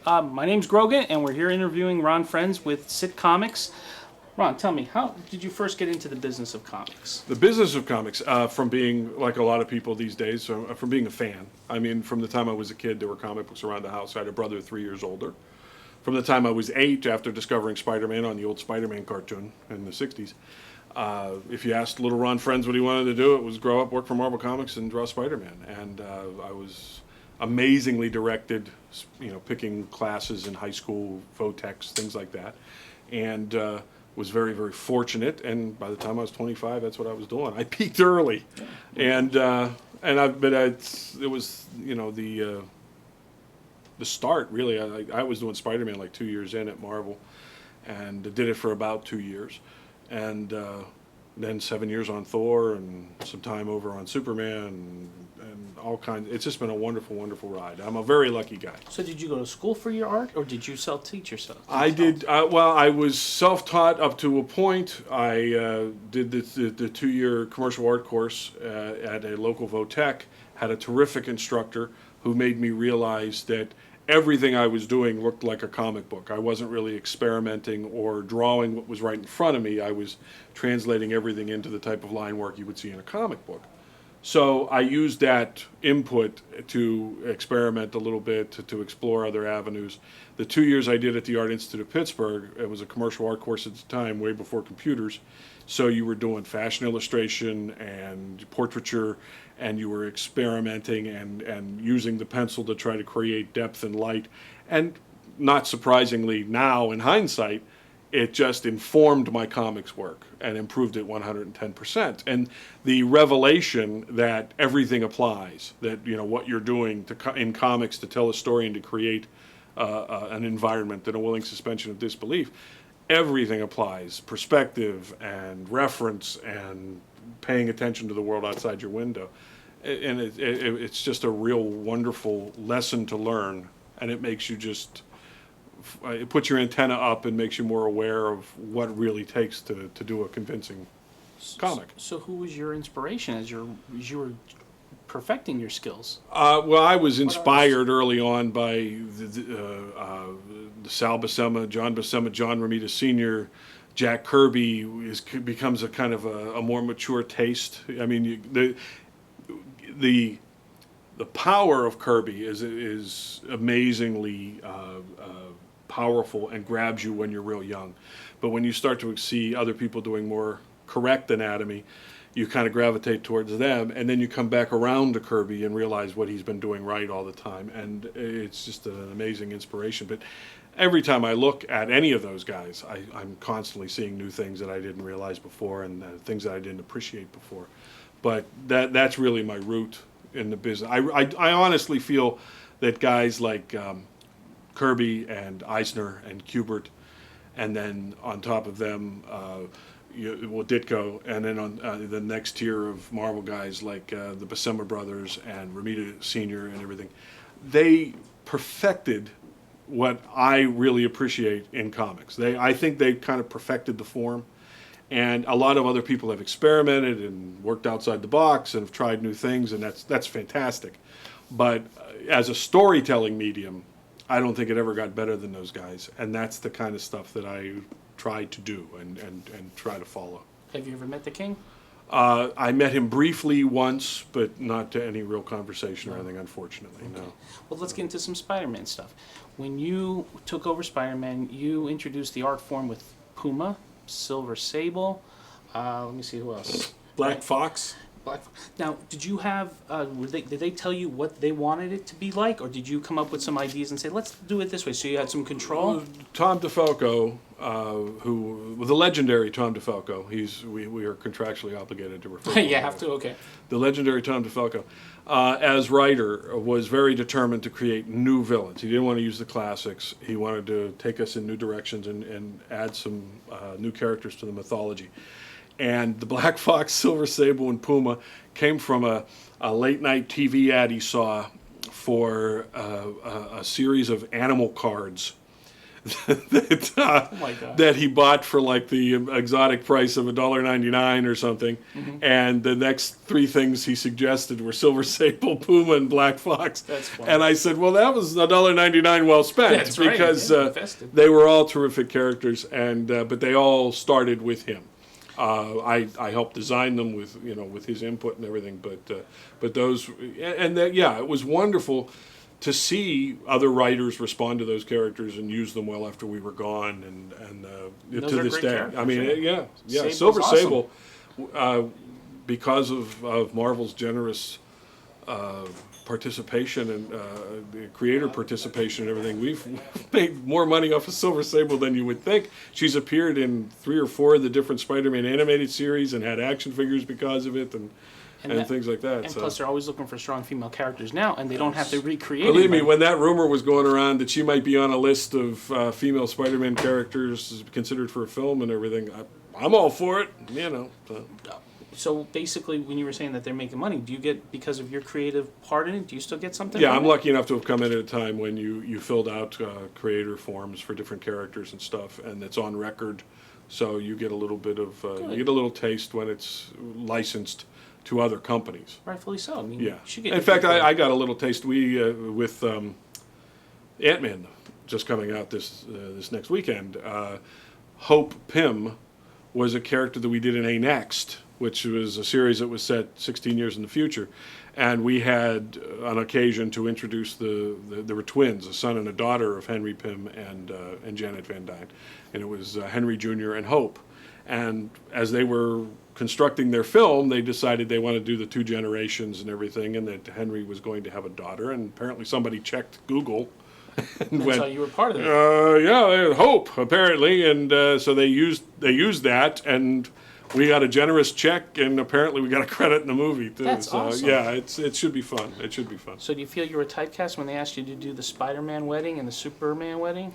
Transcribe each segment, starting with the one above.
My name's Grogan, and we're here interviewing Ron Frenz with Sitcomics. Ron, tell me, how did you first get into the business of comics? The business of comics, from being, like a lot of people these days, from being a fan. I mean, from the time I was a kid, there were comic books around the house. I had a brother 3 years older. From the time I was 8, after discovering Spider-Man on the old Spider-Man cartoon in the 60s, if you asked little Ron Frenz what he wanted to do, it was grow up, work for Marvel Comics, and draw Spider-Man. And I was amazingly directed, picking classes in high school, Votex, things like that. And was very, very fortunate. And by the time I was 25, that's what I was doing. I peaked early. And it was, the start, really. I was doing Spider-Man like 2 years in at Marvel, and did it for about 2 years. And then 7 years on Thor, and some time over on Superman, and all kinds. It's just been a wonderful, wonderful ride. I'm a very lucky guy. So did you go to school for your art, or did you self-teach yourself? I did. Well, I was self-taught up to a point. I did the 2-year commercial art course at a local Votech. Had a terrific instructor who made me realize that everything I was doing looked like a comic book. I wasn't really experimenting or drawing what was right in front of me. I was translating everything into the type of line work you would see in a comic book. So I used that input to experiment a little bit, to explore other avenues. The 2 years I did at the Art Institute of Pittsburgh, it was a commercial art course at the time, way before computers. So you were doing fashion illustration and portraiture, and you were experimenting and using the pencil to try to create depth and light. And not surprisingly, now in hindsight, it just informed my comics work and improved it 110%. And the revelation that everything applies, that what you're doing in comics to tell a story and to create an environment and a willing suspension of disbelief, everything applies. Perspective and reference and paying attention to the world outside your window. And it's just a real wonderful lesson to learn, and it makes you it puts your antenna up and makes you more aware of what it really takes to do a convincing comic. So who was your inspiration as you were perfecting your skills? Well, I was inspired early on by the Sal Buscema, John Romita Sr., Jack Kirby becomes a kind of a more mature taste. I mean, the power of Kirby is amazingly powerful and grabs you when you're real young. But when you start to see other people doing more correct anatomy, you kind of gravitate towards them, and then you come back around to Kirby and realize what he's been doing right all the time, and it's just an amazing inspiration. But every time I look at any of those guys, I'm constantly seeing new things that I didn't realize before, and things that I didn't appreciate before. But that's really my root in the business. I honestly feel that guys like Kirby and Eisner and Kubert, and then on top of them, Ditko, and then on the next tier of Marvel guys like the Buscema brothers and Romita Sr. and everything, they perfected what I really appreciate in comics. I think they kind of perfected the form, and a lot of other people have experimented and worked outside the box and have tried new things, and that's fantastic. But as a storytelling medium, I don't think it ever got better than those guys, and that's the kind of stuff that I try to do and try to follow. Have you ever met the King? I met him briefly once, but not to any real conversation or anything, unfortunately, Okay. no. Well, let's get into some Spider-Man stuff. When you took over Spider-Man, you introduced the art form with Puma, Silver Sable, let me see who else. Black Fox? Now, did you have, did they tell you what they wanted it to be like, or did you come up with some ideas and say, let's do it this way, so you had some control? Tom Defalco, the legendary Tom Defalco, we are contractually obligated to refer to him. You have to, okay. The legendary Tom Defalco, as writer, was very determined to create new villains. He didn't want to use the classics. He wanted to take us in new directions and add some new characters to the mythology. And the Black Fox, Silver Sable, and Puma came from a late-night TV ad he saw for a series of animal cards Oh my God. that he bought for like the exotic price of $1.99 or something. And the next three things he suggested were Silver Sable, Puma, and Black Fox. That's funny. And I said, well, that was $1.99 well spent. That's right, because yeah, invested. they were all terrific characters, and but they all started with him. I helped design them with with his input and everything, but those and that, yeah, it was wonderful to see other writers respond to those characters and use them well after we were gone, and Those to are this great day. characters, I mean, yeah. yeah, Sable's Silver awesome. Sable, because of Marvel's generous participation and the creator participation and everything, we've made more money off of Silver Sable than you would think. She's appeared in 3 or 4 of the different Spider-Man animated series and had action figures because of it and things like that. And so. plus, they're always looking for strong female characters now, and they don't have to recreate. Believe me, anybody. when that rumor was going around that she might be on a list of female Spider-Man characters considered for a film and everything, I'm all for it, So. So basically, when you were saying that they're making money, do you get, because of your creative part in it, do you still get something? Yeah, from I'm it? lucky enough to have come in at a time when you filled out creator forms for different characters and stuff, and it's on record, so you get a little bit of you get a little taste when it's licensed to other companies. Rightfully so. I mean, Yeah. you should get In fact, I got a little taste. We with Ant-Man just coming out this next weekend. Hope Pym was a character that we did in A Next, which was a series that was set 16 years in the future. And we had an occasion to introduce there were twins, a son and a daughter of Henry Pym and Janet Van Dyne. And it was Henry Jr. and Hope. And as they were constructing their film, they decided they wanted to do the 2 generations and everything, and that Henry was going to have a daughter. And apparently somebody checked Google and That's how you were part of it. yeah, Hope apparently, and so they used that, and we got a generous check, and apparently we got a credit in the movie too. That's so awesome. yeah, it should be fun. It should be fun. So do you feel you were typecast when they asked you to do the Spider-Man wedding and the Superman wedding?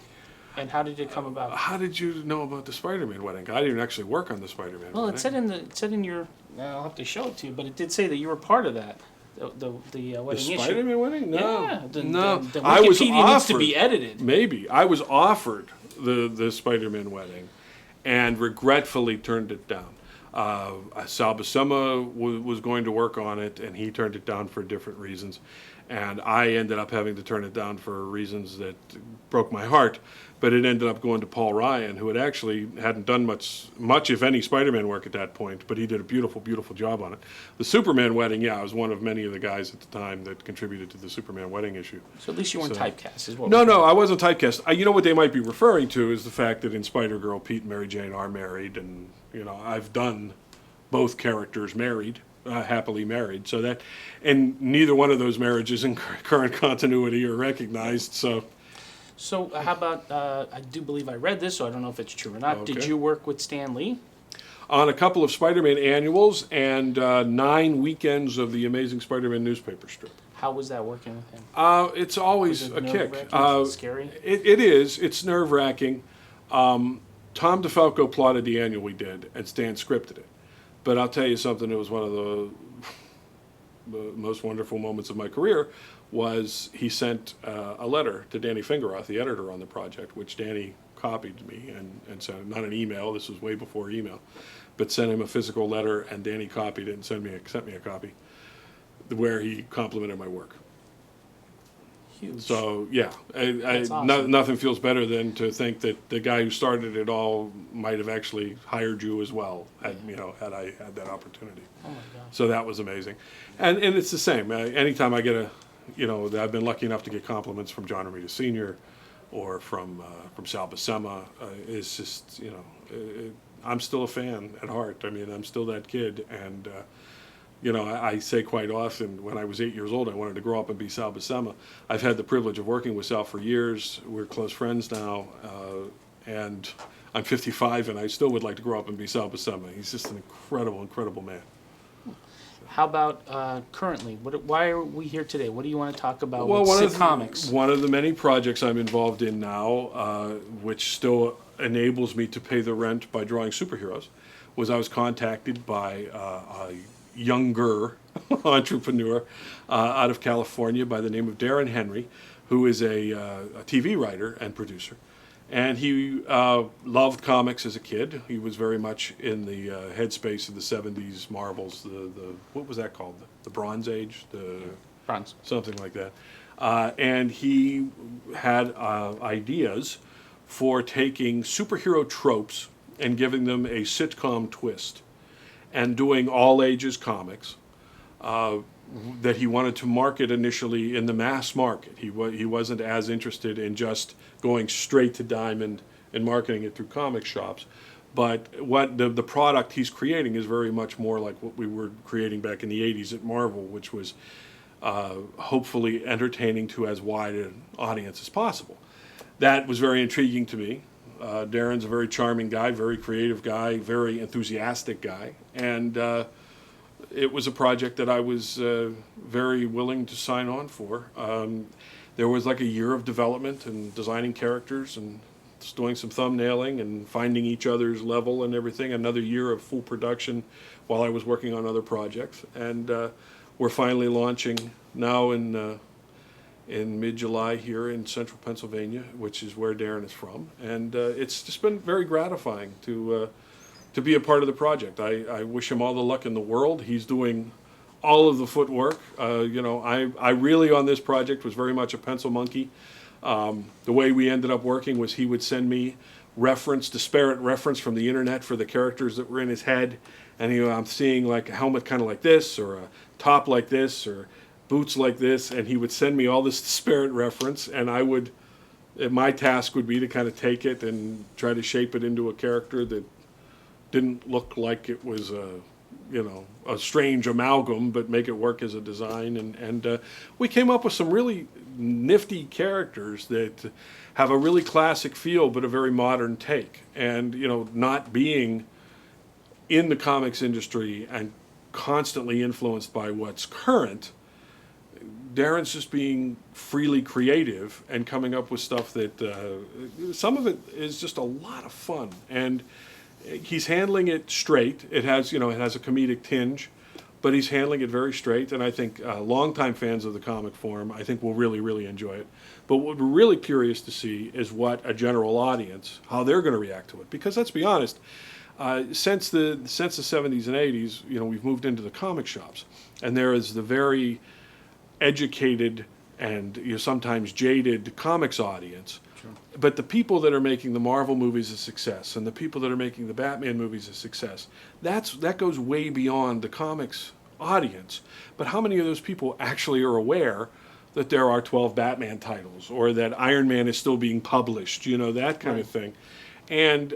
And how did it come about? How did you know about the Spider-Man wedding? I didn't actually work on the Spider-Man. Well, wedding. it said in your. I'll have to show it to you, but it did say that you were part of that. The The wedding issue. Spider-Man wedding? No, Yeah, no. The I was Wikipedia offered, needs to be edited. Maybe I was offered the Spider-Man wedding, and regretfully turned it down. Sal Buscema was going to work on it, and he turned it down for different reasons. And I ended up having to turn it down for reasons that broke my heart. But it ended up going to Paul Ryan, who hadn't done much if any Spider-Man work at that point, but he did a beautiful, beautiful job on it. The Superman wedding, yeah, I was one of many of the guys at the time that contributed to the Superman wedding issue. So at least you weren't So- typecast, is what. No, I wasn't typecast. You know what they might be referring to is the fact that in Spider-Girl, Pete and Mary Jane are married, and I've done both characters married, happily married. So that, and neither one of those marriages in current continuity are recognized. So how about? I do believe I read this, so I don't know if it's true or not. Okay. Did you work with Stan Lee? On a couple of Spider-Man annuals and 9 weekends of the Amazing Spider-Man newspaper strip. How was that working with him? It's always Was it a kick. nerve-wracking? Was it scary? It is. It's nerve-wracking. Tom Defalco plotted the annual we did, and Stan scripted it. But I'll tell you something, it was one of the most wonderful moments of my career, was he sent a letter to Danny Fingeroth, the editor on the project, which Danny copied me and sent, not an email, this was way before email, but sent him a physical letter, and Danny copied it and sent me a copy, where he complimented my work. Huge. So yeah, That's awesome. nothing feels better than to think that the guy who started it all might have actually hired you as well. Had I had that opportunity. Oh my gosh. So that was amazing, and it's the same. Anytime I get I've been lucky enough to get compliments from John Romita Sr. or from Sal Buscema. It's just I'm still a fan at heart. I mean, I'm still that kid, and. I say quite often, when I was 8 years old, I wanted to grow up and be Sal Buscema. I've had the privilege of working with Sal for years. We're close friends now, and I'm 55, and I still would like to grow up and be Sal Buscema. He's just an incredible, incredible man. How about currently? Why are we here today? What do you want to talk about Well, with Sitcomics? one of the many projects I'm involved in now, which still enables me to pay the rent by drawing superheroes, was I was contacted by a younger entrepreneur out of California by the name of Darren Henry, who is a TV writer and producer. And he loved comics as a kid. He was very much in the headspace of the 70s Marvels, the what was that called? The Bronze Age? Bronze. Something like that. And he had ideas for taking superhero tropes and giving them a sitcom twist and doing all ages comics that he wanted to market initially in the mass market. He wasn't as interested in just going straight to Diamond and marketing it through comic shops. But what the product he's creating is very much more like what we were creating back in the 80s at Marvel, which was hopefully entertaining to as wide an audience as possible. That was very intriguing to me. Darren's a very charming guy, very creative guy, very enthusiastic guy, and it was a project that I was very willing to sign on for. There was like a year of development and designing characters and just doing some thumbnailing and finding each other's level and everything. Another year of full production while I was working on other projects, and we're finally launching now in mid-July here in central Pennsylvania, which is where Darren is from, and it's just been very gratifying to be a part of the project. I wish him all the luck in the world. He's doing all of the footwork. I really on this project was very much a pencil monkey. The way we ended up working was he would send me disparate reference from the internet for the characters that were in his head, and I'm seeing like a helmet kind of like this, or a top like this, or boots like this, and he would send me all this disparate reference, and my task would be to kind of take it and try to shape it into a character that didn't look like it was a strange amalgam, but make it work as a design. And we came up with some really nifty characters that have a really classic feel, but a very modern take. And, not being in the comics industry and constantly influenced by what's current, Darren's just being freely creative and coming up with stuff that some of it is just a lot of fun. And he's handling it straight. It has a comedic tinge, but he's handling it very straight. And I think longtime fans of the comic form, I think, will really, really enjoy it. But what we're really curious to see is what a general audience, how they're going to react to it. Because let's be honest, since the 70s and 80s, we've moved into the comic shops, and there is the very educated and sometimes jaded comics audience. Sure. But the people that are making the Marvel movies a success and the people that are making the Batman movies a success, that goes way beyond the comics audience. But how many of those people actually are aware that there are 12 Batman titles, or that Iron Man is still being published, that kind of thing. And,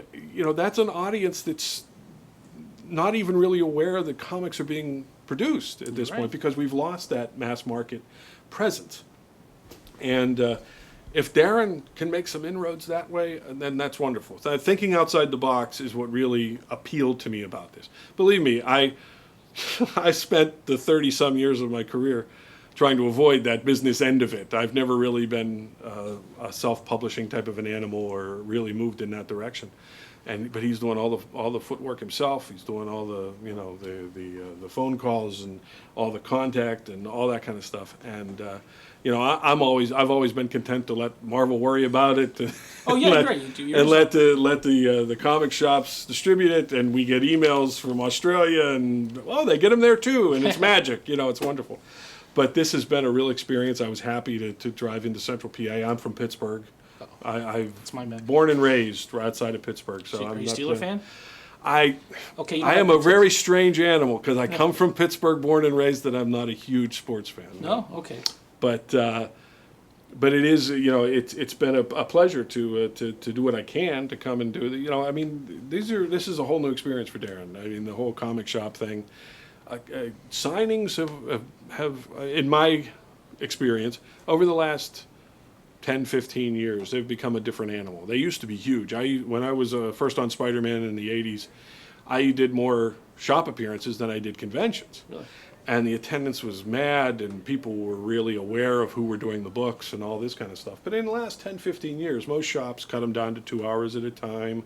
that's an audience that's not even really aware that comics are being produced at this point, because we've lost that mass market presence. And if Darren can make some inroads that way, then that's wonderful. So thinking outside the box is what really appealed to me about this. Believe me, I spent the 30-some years of my career trying to avoid that business end of it. I've never really been a self-publishing type of an animal, or really moved in that direction. But he's doing all the footwork himself. He's doing all the the phone calls and all the contact and all that kind of stuff. And I've always been content to let Marvel worry about it. Oh yeah, right. You do yours. And let the comic shops distribute it. And we get emails from Australia, and they get them there too. And it's magic. It's wonderful. But this has been a real experience. I was happy to drive into Central PA. I'm from Pittsburgh. That's my man. Born and raised right outside of Pittsburgh. So are you a Steeler fan? I am a very strange animal, because I come from Pittsburgh, born and raised, that I'm not a huge sports fan. No, okay. But it is, it's been a pleasure to do what I can to come and do it. This is a whole new experience for Darren. The whole comic shop thing. Signings have, in my experience, over the last 10, 15 years, they've become a different animal. They used to be huge. When I was first on Spider-Man in the 80s, I did more shop appearances than I did conventions. Really? And the attendance was mad, and people were really aware of who were doing the books and all this kind of stuff. But in the last 10, 15 years, most shops cut them down to 2 hours at a time.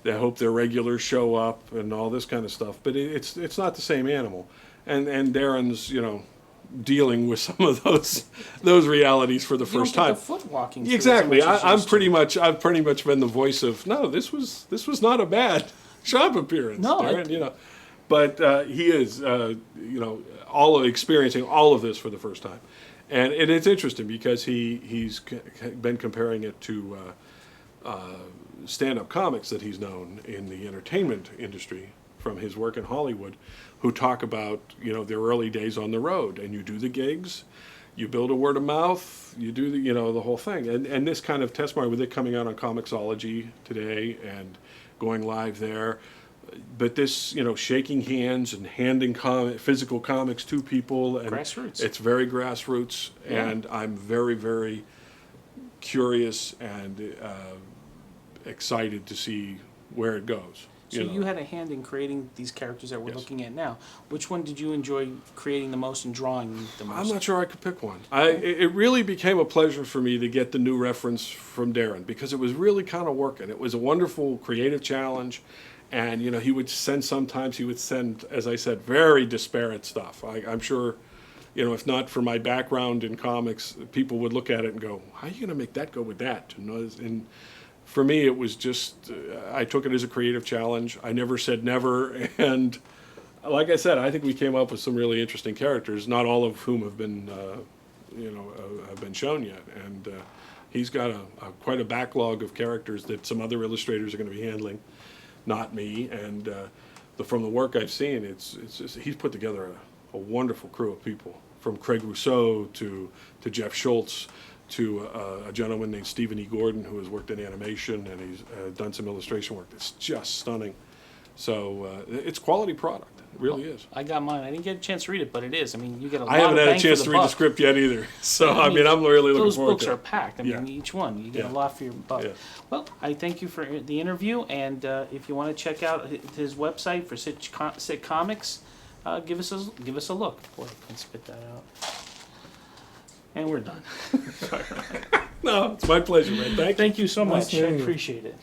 They hope their regulars show up and all this kind of stuff. But it's not the same animal. And Darren's, dealing with some of those realities for the You don't first get time. the foot walking through Exactly. as much as you I've used to. pretty much been the voice of, no, this was not a bad shop appearance. No, Darren, you know, but he is experiencing all of this for the first time, and it's interesting because he's been comparing it to stand-up comics that he's known in the entertainment industry from his work in Hollywood, who talk about their early days on the road, and you do the gigs, you build a word of mouth, you do the whole thing, and this kind of testimony with it coming out on Comixology today and going live there, but this shaking hands and handing physical comics to people, and Grassroots. it's very grassroots, Yeah. and I'm very, very curious and excited to see where it goes. So you had a hand in creating these characters that we're Yes. looking at now. Which one did you enjoy creating the most and drawing the most? I'm not sure I could pick one. It really became a pleasure for me to get the new reference from Darren, because it was really kind of working. It was a wonderful creative challenge, and he would send, as I said, very disparate stuff. I'm sure, if not for my background in comics, people would look at it and go, "How are you going to make that go with that?" And for me, it was just, I took it as a creative challenge. I never said never. And like I said, I think we came up with some really interesting characters, not all of whom have been, have been shown yet. And he's got quite a backlog of characters that some other illustrators are going to be handling, not me. And from the work I've seen, it's just, he's put together a wonderful crew of people, from Craig Rousseau to Jeff Schultz, to a gentleman named Stephen E. Gordon, who has worked in animation, and he's done some illustration work that's just stunning. So it's quality product. It really is. I got mine. I didn't get a chance to read it, but it is. I mean, you get a lot I haven't of had a bang chance for to the read the buck. script yet either. So, I'm really looking Those forward books to are it. packed. I mean, Yeah. each one, you get Yeah. a lot for your buck. Yeah. Well, I thank you for the interview, and if you want to check out his website for Sitcomics, give us a look. Boy, I can spit that out. And we're done. No, it's my pleasure, man. Thank you. Thank you so Nice much. meeting I you. appreciate it.